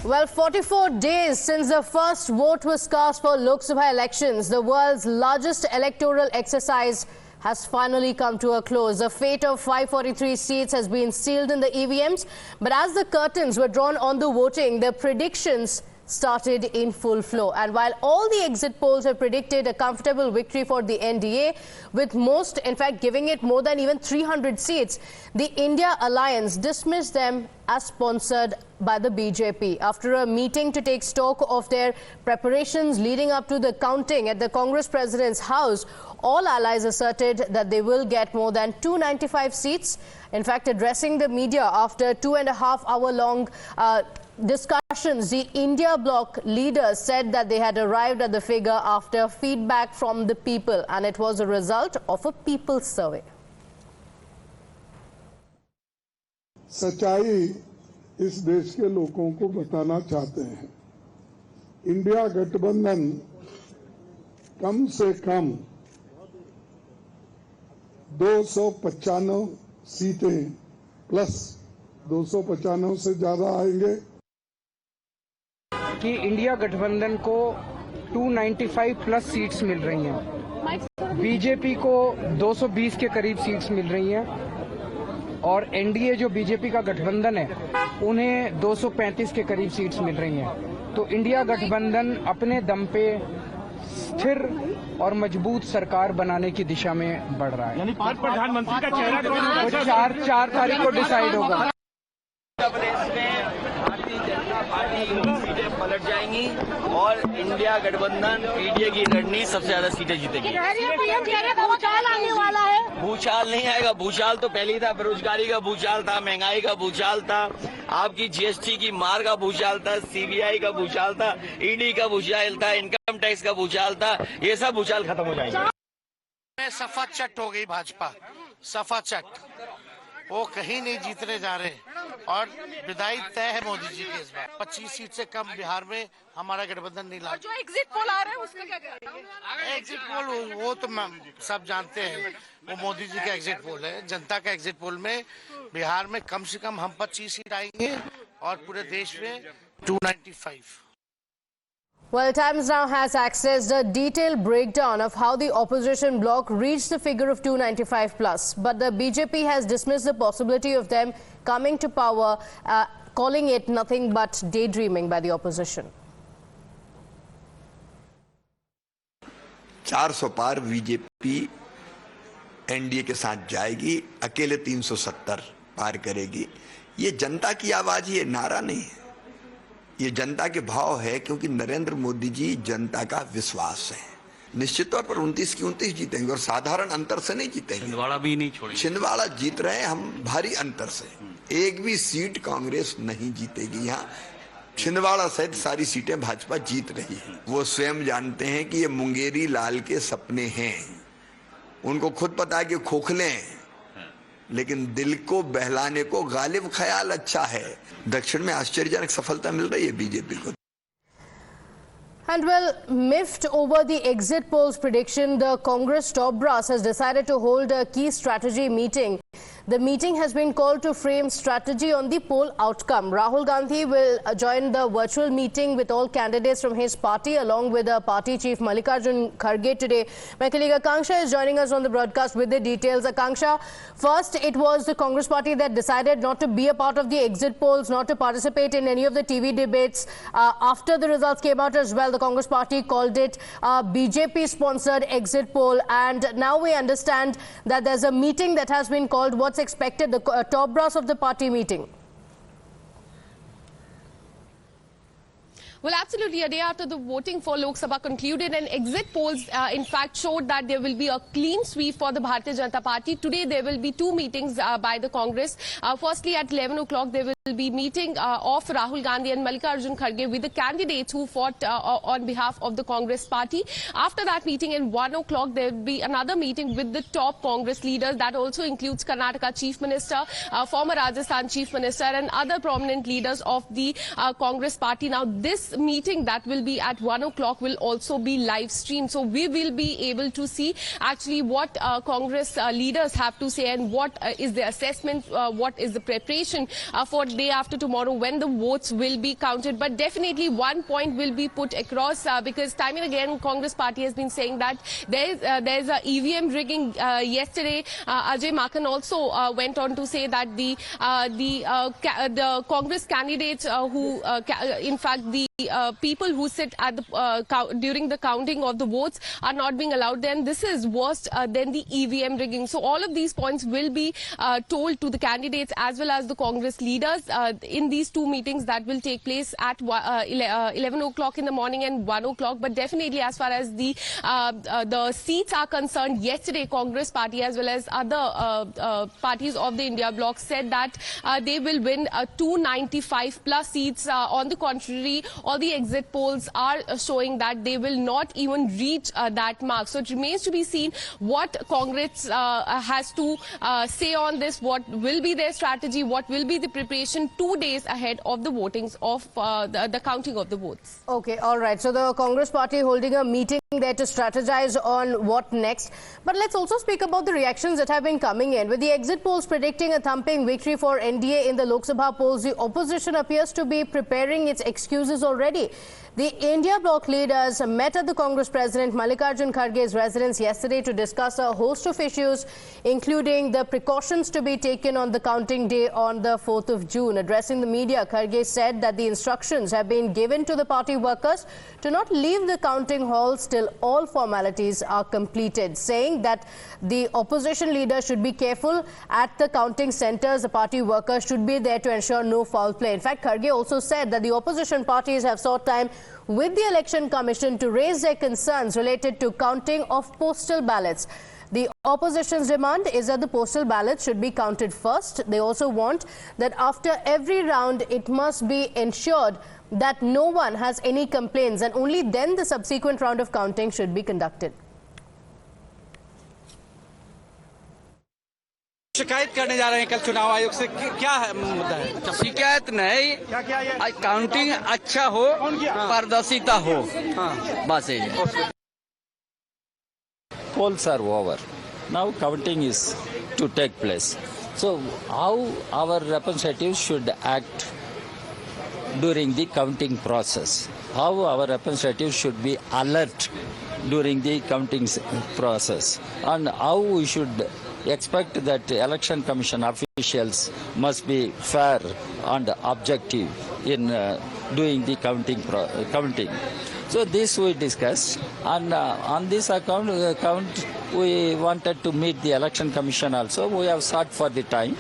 Well, 44 days since the first vote was cast for Lok Sabha elections, the world's largest electoral exercise has finally come to a close. The fate of 543 seats has been sealed in the EVMs, but as the curtains were drawn on the voting, the predictions started in full flow. And while all the exit polls have predicted a comfortable victory for the NDA, with most, in fact, giving it more than even 300 seats, the India Alliance dismissed them as sponsored by the BJP. After a meeting to take stock of their preparations leading up to the counting at the Congress President's house, all allies asserted that they will get more than 295 seats. In fact, addressing the media after 2.5-hour-long discussions, the India bloc leaders said that they had arrived at the figure after feedback from the people, and it was a result of a people's survey. सच्चाई इस देश के लोगों को बताना चाहते हैं। India गठबंधन कम से कम 295 सीटें प्लस 295 से ज्यादा आएंगे कि इंडिया गठबंधन को 295 प्लस सीट्स मिल रही हैं, बीजेपी को 220 के करीब सीट्स मिल रही हैं और एनडीए जो बीजेपी का गठबंधन है उन्हें 235 के करीब सीट्स मिल रही हैं। तो इंडिया गठबंधन अपने दम पे स्थिर और मजबूत सरकार बनाने की दिशा में बढ़ रहा है। यानी 5 प्रधानमंत्री का चेहरा वो 4 तारीख को डिसाइड होगा। भारतीय जनता पार्टी सीटें पलट जाएंगी और इंडिया गठबंधन पीडीए की रणनीति सबसे ज्यादा सीटें जीतेगी। भूचाल आने वाला है। भूचाल नहीं आएगा। भूचाल तो पहले ही था। बेरोजगारी का भूचाल था, महंगाई का भूचाल था, आपकी जीएसटी की मार का भूचाल था, सीबीआई का भूचाल था, ईडी का भूचाल था, इनकम टैक्स का भूचाल था। ये सब भूचाल खत्म हो जाएंगे। सफा चट हो गई भाजपा, सफा चट। वो कहीं नहीं जीतने जा रहे और विदाई तय है मोदी जी के इस बार। 25 सीट से कम बिहार में हमारा गठबंधन नहीं ला। जो एग्जिट पोल आ रहा है उसका क्या करेंगे? एग्जिट पोल वो तो सब जानते हैं, वो मोदी जी का एग्जिट पोल है। जनता का एग्जिट पोल में बिहार में कम से कम हम 25 सीट आएंगे और पूरे देश में 295। Well, Times Now has accessed a detailed breakdown of how the opposition bloc reached the figure of 295 plus. But the BJP has dismissed the possibility of them coming to power, calling it nothing but daydreaming by the opposition. 400 पार BJP NDA के साथ जाएगी, अकेले 370 पार करेगी। ये जनता की आवाज, ये नारा नहीं है, ये जनता के भाव है, क्योंकि नरेंद्र मोदी जी जनता का विश्वास है। निश्चित तौर पर 29 की 29 जीतेंगे और साधारण अंतर से नहीं जीतेंगे। छिंदवाड़ा भी नहीं छोड़ेंगे। छिंदवाड़ा जीत रहे हैं हम भारी अंतर से। एक भी सीट कांग्रेस नहीं जीतेगी यहाँ। छिंदवाड़ा सहित सारी सीटें भाजपा जीत रही है। वो स्वयं जानते हैं कि ये मुंगेरी लाल के सपने हैं। उनको खुद पता है कि खोखले हैं, लेकिन दिल को बहलाने को गालिब ख्याल अच्छा है। दक्षिण में आश्चर्यजनक सफलता मिल रही है बीजेपी को। And well, miffed over the exit polls prediction, the Congress top brass has decided to hold a key strategy meeting. The meeting has been called to frame strategy on the poll outcome. Rahul Gandhi will join the virtual meeting with all candidates from his party, along with the party chief Mallikarjun Kharge today. My colleague Akanksha is joining us on the broadcast with the details. Akanksha, first it was the Congress party that decided not to be a part of the exit polls, not to participate in any of the TV debates. After the results came out as well, the Congress party called it a BJP-sponsored exit poll, and now we understand that there's a meeting that has been called. What's expected, the top brass of the party meeting? Well, absolutely. A day after the voting for Lok Sabha concluded, and exit polls, in fact, showed that there will be a clean sweep for the Bharatiya Janata Party. Today, there will be 2 meetings by the Congress. Firstly, at 11 o'clock, there will be meeting of Rahul Gandhi and Mallikarjun Kharge with the candidates who fought on behalf of the Congress party. After that meeting, at 1 o'clock, there will be another meeting with the top Congress leaders. That also includes Karnataka Chief Minister, former Rajasthan Chief Minister, and other prominent leaders of the Congress party. Now, this meeting that will be at 1 o'clock will also be live streamed. So we will be able to see actually what Congress leaders have to say and what is the assessment, what is the preparation for day after tomorrow when the votes will be counted. But definitely one point will be put across because time and again Congress party has been saying that there's a EVM rigging. Yesterday, Ajay Makan also went on to say that the Congress candidates in fact the people who sit at the during the counting of the votes are not being allowed. Then this is worse than the EVM rigging. So all of these points will be told to the candidates as well as the Congress leaders in these two meetings that will take place at 11 o'clock in the morning and 1 o'clock. But definitely, as far as the seats are concerned, yesterday Congress party as well as other parties of the India bloc said that they will win 295 plus seats. On the contrary, all the exit polls are showing that they will not even reach that mark. So it remains to be seen what Congress has to say on this, what will be their strategy, what will be the preparation 2 days ahead of the votings of the counting of the votes. Okay, all right. So the Congress party holding a meeting there to strategize on what next. But let's also speak about the reactions that have been coming in. With the exit polls predicting a thumping victory for NDA in the Lok Sabha polls, the opposition appears to be preparing its excuses already. The India bloc leaders met at the Congress President Mallikarjun Kharge's residence yesterday to discuss a host of issues, including the precautions to be taken on the counting day on the 4th of June. Addressing the media, Kharge said that the instructions have been given to the party workers to not leave the counting halls till all formalities are completed, saying that the opposition leaders should be careful at the counting centres. The party workers should be there to ensure no foul play. In fact, Kharge also said that the opposition parties have sought time with the Election Commission to raise their concerns related to counting of postal ballots. The opposition's demand is that the postal ballots should be counted first. They also want that after every round, it must be ensured that no one has any complaints, and only then the subsequent round of counting should be conducted. शिकायत करने जा रहे हैं कल चुनाव आयोग से, क्या है मुद्दा है? शिकायत नहीं, काउंटिंग अच्छा हो, पारदर्शिता हो, बस यही। Polls are over. Now counting is to take place. So how our representatives should act during the counting process? How our representatives should be alert during the counting process? And how we should expect that the Election Commission officials must be fair and objective in doing the counting. So this we discussed, and on this account we wanted to meet the Election Commission also. We have sought for the time.